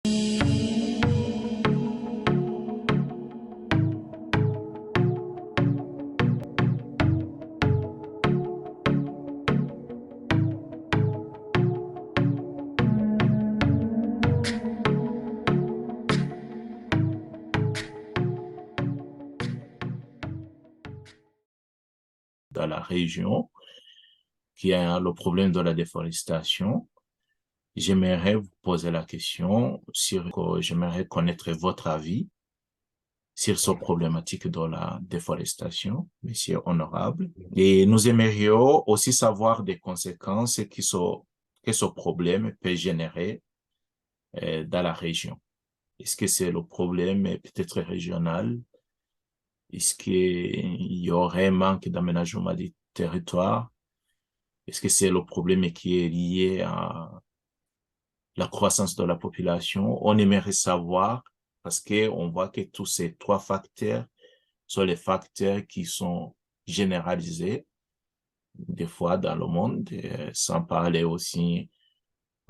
Dans la région qui a le problème de la déforestation. J'aimerais vous poser la question j'aimerais connaître votre avis sur cette problématique de la déforestation, monsieur honorable. Et nous aimerions aussi savoir des conséquences que ce problème peut générer dans la région. Est-ce que c'est le problème peut-être régional? Est-ce qu'il y aurait un manque d'aménagement du territoire? Est-ce que c'est le problème qui est lié à la croissance de la population? On aimerait savoir parce qu'on voit que tous ces trois facteurs sont les facteurs qui sont généralisés des fois dans le monde, sans parler aussi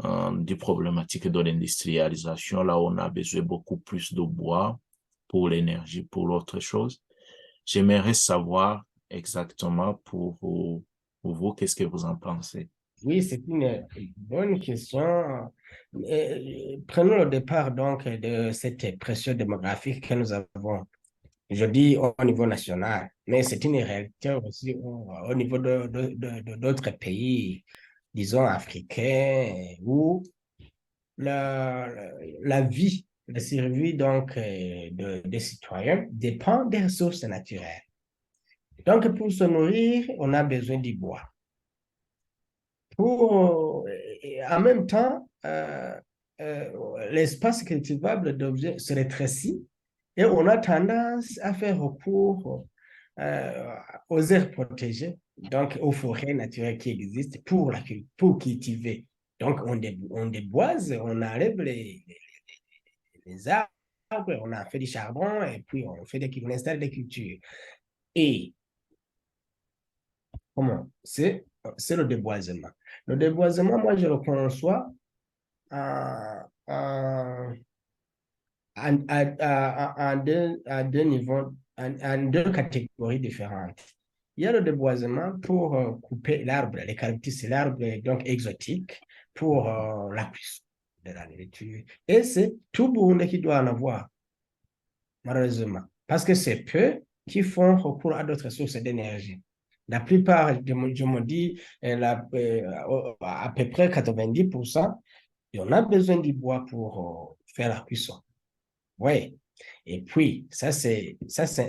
des problématiques de l'industrialisation. Là, on a besoin beaucoup plus de bois pour l'énergie, pour l'autre chose. J'aimerais savoir exactement pour vous, qu'est-ce que vous en pensez? Oui, c'est une bonne question. Prenons le départ donc de cette pression démographique que nous avons. Je dis au niveau national, mais c'est une réalité aussi au niveau d'autres pays, disons africains, où la, la vie, la survie donc des citoyens dépend des ressources naturelles. Donc, pour se nourrir, on a besoin du bois. En même temps, l'espace cultivable se rétrécit et on a tendance à faire recours aux aires protégées, donc aux forêts naturelles qui existent pour cultiver. Donc, on déboise, on enlève les arbres, on a fait du charbon et puis on installe des cultures. Et comment? C'est le déboisement. Le déboisement, moi, je le conçois en, en, à deux niveaux, en deux catégories différentes. Il y a le déboisement pour couper l'arbre, les caractéristiques de l'arbre, donc exotique, pour la cuisson de la nourriture. Et c'est tout le monde qui doit en avoir, malheureusement, parce que c'est peu qui font recours à d'autres sources d'énergie. La plupart, je me dis, à peu près 90%, et on a besoin du bois pour faire la cuisson. Oui. Et puis, ça c'est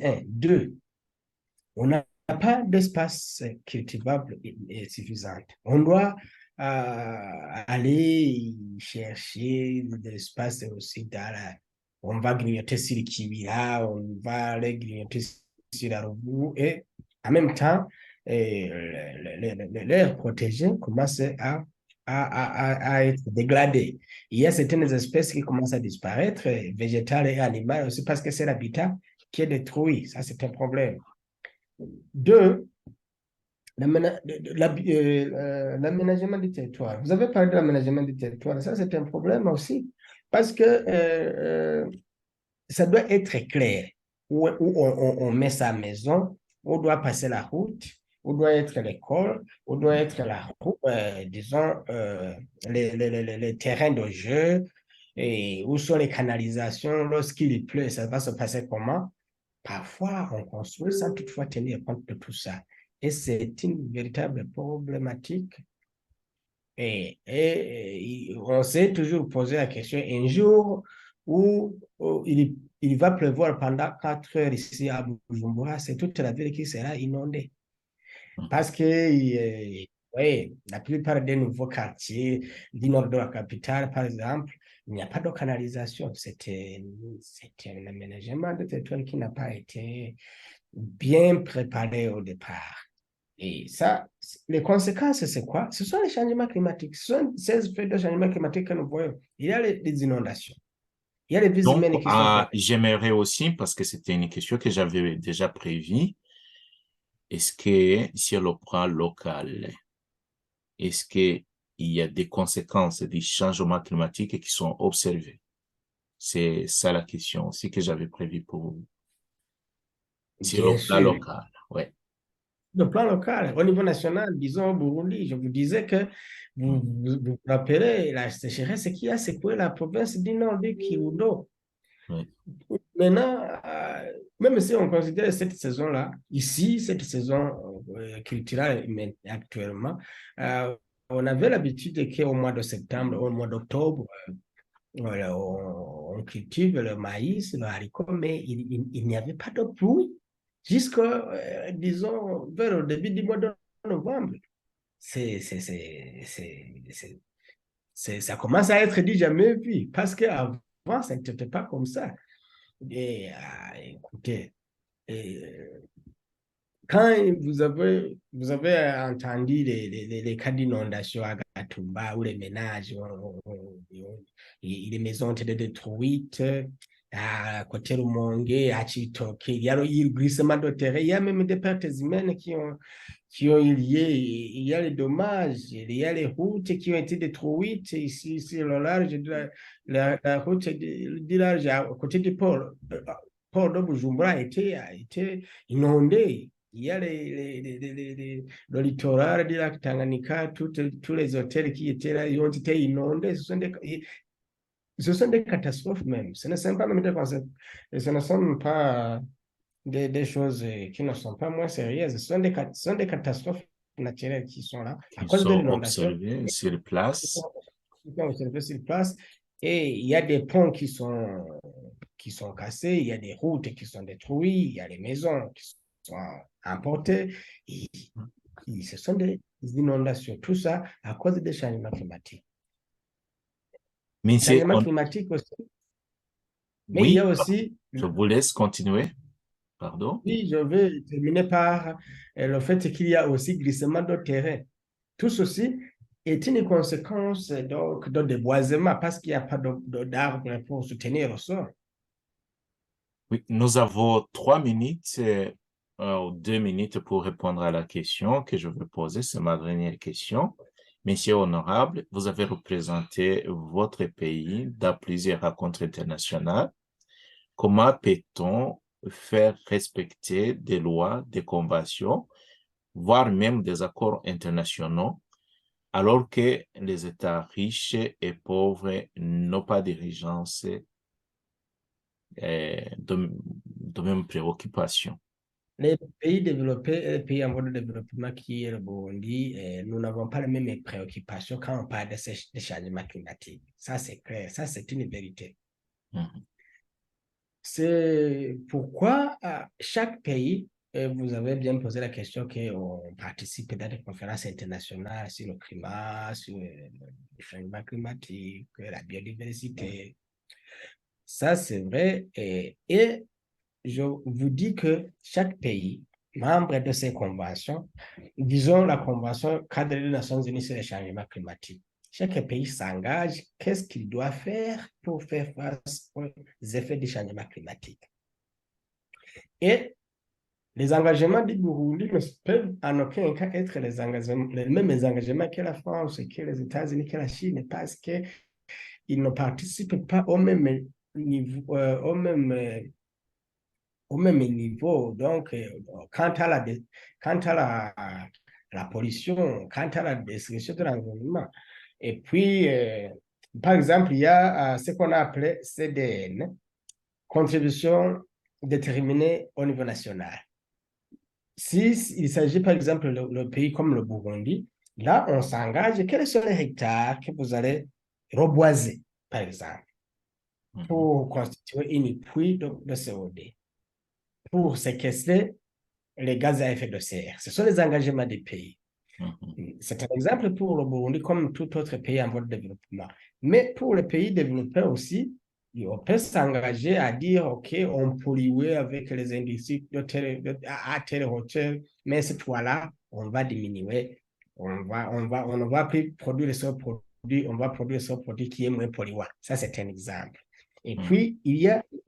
un. Deux, on n'a pas d'espace cultivable suffisant. On doit aller chercher de l'espace aussi on va grignoter sur le kibira, on va aller grignoter sur la roue et en même temps, l'air protégé commence à être dégradé. Il y a certaines espèces qui commencent à disparaître, végétales et animales aussi, parce que c'est l'habitat qui est détruit. Ça, c'est un problème. Deux, l'aménagement du territoire. Vous avez parlé de l'aménagement du territoire. Ça, c'est un problème aussi, parce que ça doit être clair où on met sa maison, où doit passer la route, où doit être l'école, où doit être disons, les terrains de jeu, et où sont les canalisations lorsqu'il pleut, ça va se passer comment? Parfois, on construit sans toutefois tenir compte de tout ça. Et c'est une véritable problématique. Et on s'est toujours posé la question un jour où il va pleuvoir pendant 4 heures ici à Bujumbura, c'est toute la ville qui sera inondée. Parce que oui, la plupart des nouveaux quartiers du nord de la capitale, par exemple, il n'y a pas de canalisation. C'était un aménagement de territoire qui n'a pas été bien préparé au départ. Et ça, les conséquences, c'est quoi? Ce sont les changements climatiques. Ce sont ces effets de changement climatique que nous voyons. Il y a les inondations. Il y a les vies Donc, humaines qui sont perdues. j'aimerais aussi, parce que c'était une question que j'avais déjà prévue, est-ce que sur le plan local, est-ce qu'il y a des conséquences des changements climatiques qui sont observées? C'est ça la question aussi que j'avais prévu pour vous. Sur le Bien plan sûr. local, ouais. Le plan local, au niveau national, disons au Burundi, je vous disais que vous Mhm. vous rappelez la sécheresse qui a secoué la province du Nord du Kirundo. Ouais. Maintenant, même si on considère cette saison-là, ici, cette saison culturelle mais actuellement, euh, on avait l'habitude qu'au mois de septembre, au mois d'octobre, voilà, on cultive le maïs, le haricot, mais il n'y avait pas de pluie jusqu'à, disons, vers le début du mois de novembre. C'est, c'est, c'est, c'est, c'est, ça commence à être dit jamais vu, parce qu'avant, ça n'était pas comme ça. Et écoutez, et, quand vous avez entendu les cas d'inondation à Gatumba où les ménages, les maisons ont été détruites, à côté de Rumonge, à Chitoke, il y a eu le glissement de terrain, il y a même des pertes humaines qui ont eu lieu, il y a les dommages, il y a les routes qui ont été détruites ici sur le large de la route du large à côté du port. Port de Bujumbura a été inondé. Il y a le littoral du lac Tanganyika, tous les hôtels qui étaient là, ils ont été inondés. Ce sont des catastrophes même. Ce ne sont pas même ce ne sont pas des choses qui ne sont pas moins sérieuses. Ce sont des catastrophes naturelles qui sont là à Qui cause de sont l'inondation observés sur place. qui ont observé sur place. Et il y a des ponts qui sont cassés, il y a des routes qui sont détruites, il y a des maisons qui sont emportées. Et, ce sont des inondations. Tout ça à cause des changements climatiques. Mais c'est, Changement climatique aussi. Mais il y oui, a aussi, je vous laisse continuer. Pardon. oui, je vais terminer par le fait qu'il y a aussi glissement de terrain. Tout ceci est une conséquence donc de déboisement parce qu'il n'y a pas d'arbres pour soutenir le sol. Oui, nous avons 3 minutes ou 2 minutes pour répondre à la question que je veux poser. C'est ma dernière question. Monsieur honorable, vous avez représenté votre pays dans plusieurs rencontres internationales. Comment peut-on faire respecter des lois, des conventions, voire même des accords internationaux, alors que les États riches et pauvres n'ont pas d'urgence de même préoccupation? Les pays développés et les pays en voie de développement qui est le Burundi, nous n'avons pas les mêmes préoccupations quand on parle des changements climatiques. Ça, c'est clair. Ça, c'est une vérité. Mhm. C'est pourquoi chaque pays, vous avez bien posé la question qu'on participe dans des conférences internationales sur le climat, sur le changement climatique, la biodiversité. Ça, c'est vrai. Et je vous dis que chaque pays, membre de ces conventions, disons la Convention cadre des Nations Unies sur les changements climatiques, chaque pays s'engage, qu'est-ce qu'il doit faire pour faire face aux effets du changement climatique. Et les engagements du Burundi ne peuvent en aucun cas être les mêmes engagements que la France, que les États-Unis, que la Chine, parce qu'ils ne participent pas au même niveau, au même niveau. Donc, quant à la pollution, quant à la destruction de l'environnement. Et puis, par exemple, il y a ce qu'on a appelé CDN, contribution déterminée au niveau national. S'il s'agit, par exemple, le pays comme le Burundi, là, on s'engage, quels sont les hectares que vous allez reboiser, par exemple, Mhm. pour constituer une puits de CO2, pour séquestrer les gaz à effet de serre. Ce sont les engagements des pays. Mhm. C'est un exemple pour le Burundi comme tout autre pays en voie de développement. Mais pour les pays développés aussi, on peut s'engager à dire, OK, on pollue avec les industries à telle hauteur, mais cette fois-là, on va diminuer. On ne va plus produire le seul produit, on va produire le seul produit qui est moins polluant. Ça, c'est un exemple. Et Mhm. puis,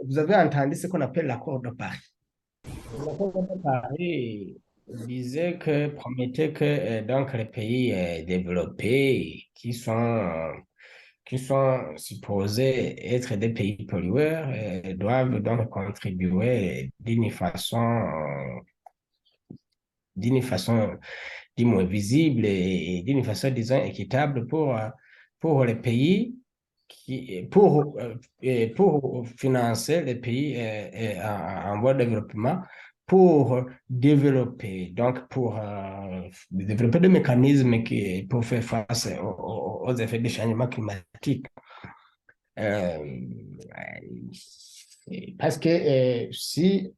vous avez entendu ce qu'on appelle l'accord de Paris. L'accord de Paris promettait que donc les pays développés qui sont qui sont supposés être des pays pollueurs, doivent donc contribuer d'une façon, dis-moi, visible et d'une façon, disons, équitable pour les pays pour financer les pays en voie de développement, pour développer, donc pour développer des mécanismes pour faire face aux effets du changement climatique. Euh, parce que s'il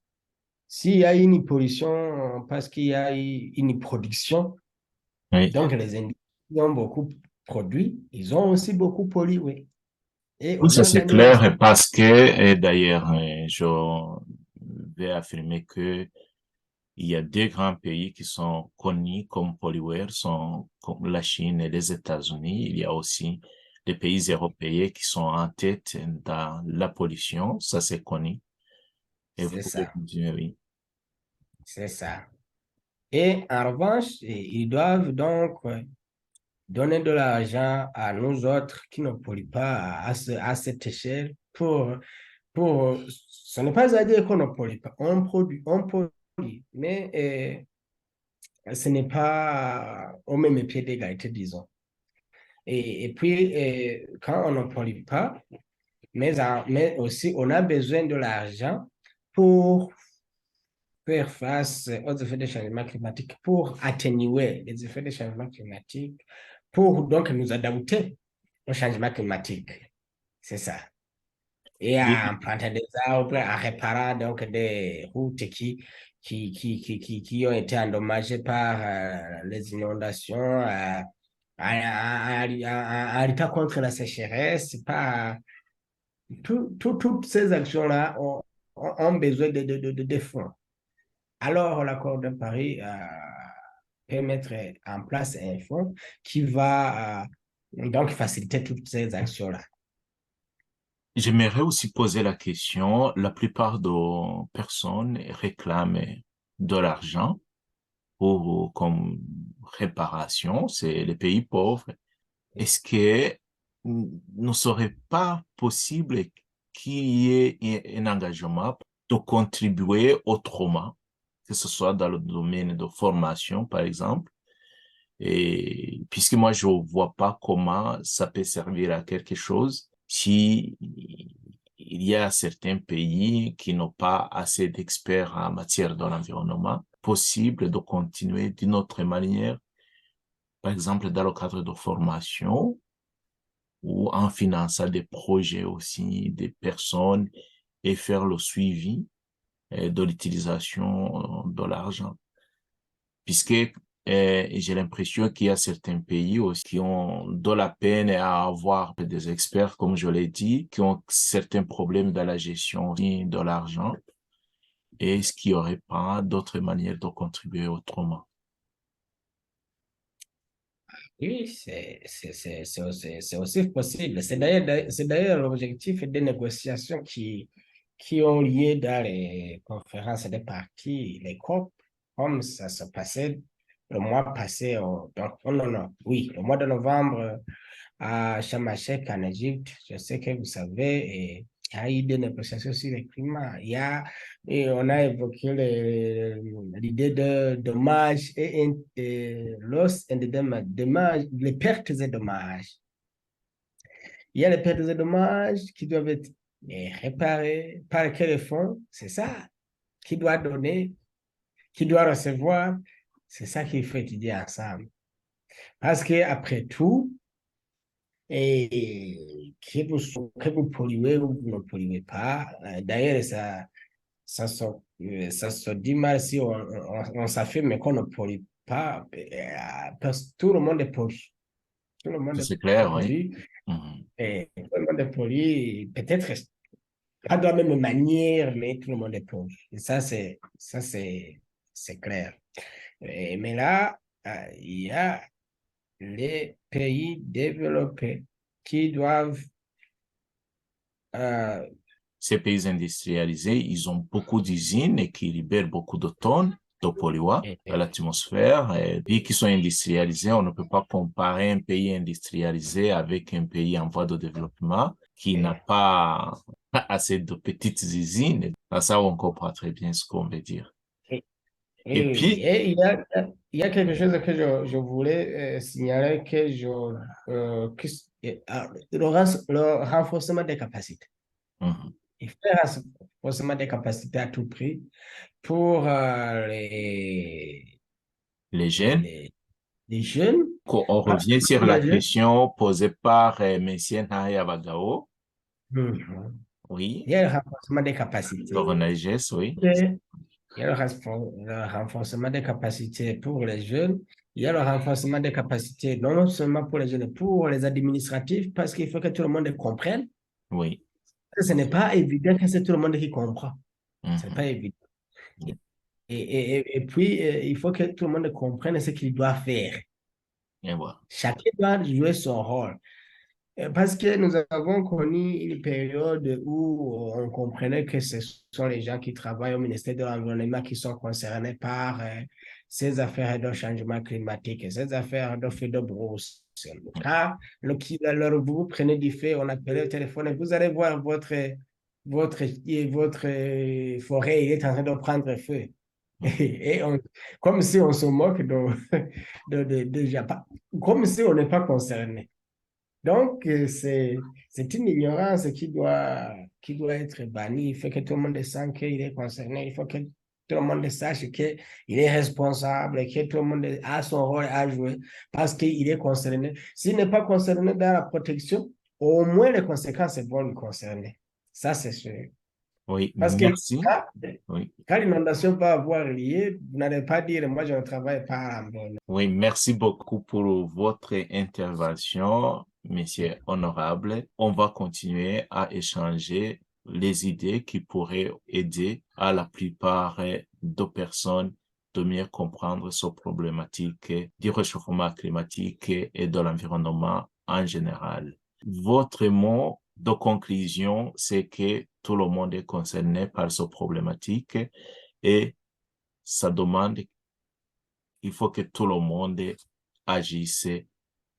y a une pollution, parce qu'il y a une production, Oui. donc les individus ont beaucoup produit, ils ont aussi beaucoup pollué. Oui. Et Oui, on ça a c'est gagné ensemble. clair parce que, et d'ailleurs, je vais affirmer que il y a deux grands pays qui sont connus comme pollueurs, sont comme la Chine et les États-Unis. Il y a aussi les pays européens qui sont en tête dans la pollution, ça c'est connu. Et vous C'est pouvez ça, continuer, oui. c'est ça. Et en revanche, ils doivent donc donner de l'argent à nous autres qui ne polluent pas à cette échelle ce n'est pas à dire qu'on ne pollue pas, on pollue, mais ce n'est pas au même pied d'égalité, disons. Et puis, quand on ne pollue pas, mais aussi on a besoin de l'argent pour faire face aux effets des changements climatiques, pour atténuer les effets des changements climatiques, pour donc nous adapter au changement climatique. C'est ça. Et Oui, en plantant des arbres, en réparant donc des routes qui ont été endommagées par les inondations, en luttant contre la sécheresse, par toutes ces actions-là ont besoin de fonds. Alors, l'accord de Paris peut mettre en place un fonds qui va donc faciliter toutes ces actions-là. j'aimerais aussi poser la question, la plupart des personnes réclament de l'argent pour, comme réparation, c'est les pays pauvres. Est-ce que ne serait pas possible qu'il y ait un engagement de contribuer autrement, que ce soit dans le domaine de formation, par exemple, et puisque moi, je vois pas comment ça peut servir à quelque chose si il y a certains pays qui n'ont pas assez d'experts en matière de l'environnement, possible de continuer d'une autre manière, par exemple, dans le cadre de formation ou en finançant des projets aussi, des personnes et faire le suivi de l'utilisation de l'argent. Puisque j'ai l'impression qu'il y a certains pays aussi qui ont de la peine à avoir des experts, comme je l'ai dit, qui ont certains problèmes dans la gestion de l'argent. Et est-ce qu'il n'y aurait pas d'autres manières de contribuer autrement? Oui, c'est aussi possible. C'est d'ailleurs l'objectif des négociations qui ont lieu dans les conférences des partis, les COP, comme ça se passait le mois passé. Donc, oh non, non, oui, le mois de novembre à Sharm el-Sheikh en Égypte. Je sais que vous savez, il y a eu des négociations sur le climat. Et on a évoqué l'idée de dommages et loss and damage, les pertes et dommages. Il y a les pertes et dommages qui doivent être réparés par quel fonds? C'est ça. Qui doit donner? Qui doit recevoir? C'est ça qu'il faut étudier ensemble. Parce qu'après tout, et que vous polluez ou vous ne polluez pas. D'ailleurs, ça se dit mal si on s'affirme qu'on ne pollue pas, parce que tout le monde est pollué. Tout le monde est C'est clair, oui. pollué. Mhm. Et tout le monde est pollué, peut-être pas de la même manière, mais tout le monde est pollué. Et c'est clair. Mais là, il y a les pays développés qui doivent euh, Ces pays industrialisés, ils ont beaucoup d'usines et qui libèrent beaucoup de tonnes. de polluants dans l'atmosphère. Et pays qui sont industrialisés, on ne peut pas comparer un pays industrialisé avec un pays en voie de développement qui n'a pas assez de petites usines. Ça, on comprend très bien ce qu'on veut dire. Et Oui, puis, et il y a quelque chose que je voulais signaler le renforcement des capacités. mhm, Il faut un renforcement des capacités à tout prix pour les les, jeunes, les, les jeunes. on Pas revient sur pour la les jeunes. question posée par Messien Abagao. Mhm. Il Oui, y a le renforcement des capacités. Tornages, oui, Il y a le renforcement des capacités pour les jeunes. Il y a le renforcement des capacités non seulement pour les jeunes, pour les administratifs, parce qu'il faut que tout le monde comprenne. oui. Ce n'est pas évident que c'est tout le monde qui comprend. Ce n'est pas Mhm. évident. Et puis, il faut que tout le monde comprenne ce qu'il doit faire. Et voilà. Chacun doit jouer son rôle. Parce que nous avons connu une période où on comprenait que ce sont les gens qui travaillent au ministère de l'Environnement qui sont concernés par ces affaires de changement climatique, ces affaires de feux de brousse. Car vous prenez du feu, on appelle au téléphone et vous allez voir votre, votre forêt il est en train de prendre feu. Mhm. Comme si on se moque de Japan, comme si on n'est pas concerné. Donc, c'est une ignorance qui doit être bannie. Il faut que tout le monde sache qu'il est concerné. Il faut que tout le monde sache qu'il est responsable, que tout le monde a son rôle à jouer parce qu'il est concerné. S'il n'est pas concerné dans la protection, au moins les conséquences vont le concerner. Ça, c'est sûr. Oui, Parce que merci. quand, Oui. quand l'inondation va avoir lieu, vous n'allez pas dire, moi, je ne travaille pas à l'environnement. Oui, merci beaucoup pour votre intervention, monsieur honorable. On va continuer à échanger les idées qui pourraient aider à la plupart de personnes de mieux comprendre ces problématiques du réchauffement climatique et de l'environnement en général. Votre mot de conclusion, c'est que tout le monde est concerné par ces problématiques et ça demande il faut que tout le monde agisse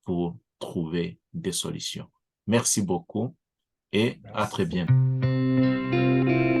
pour trouver des solutions. Merci beaucoup et à très Merci. bientôt.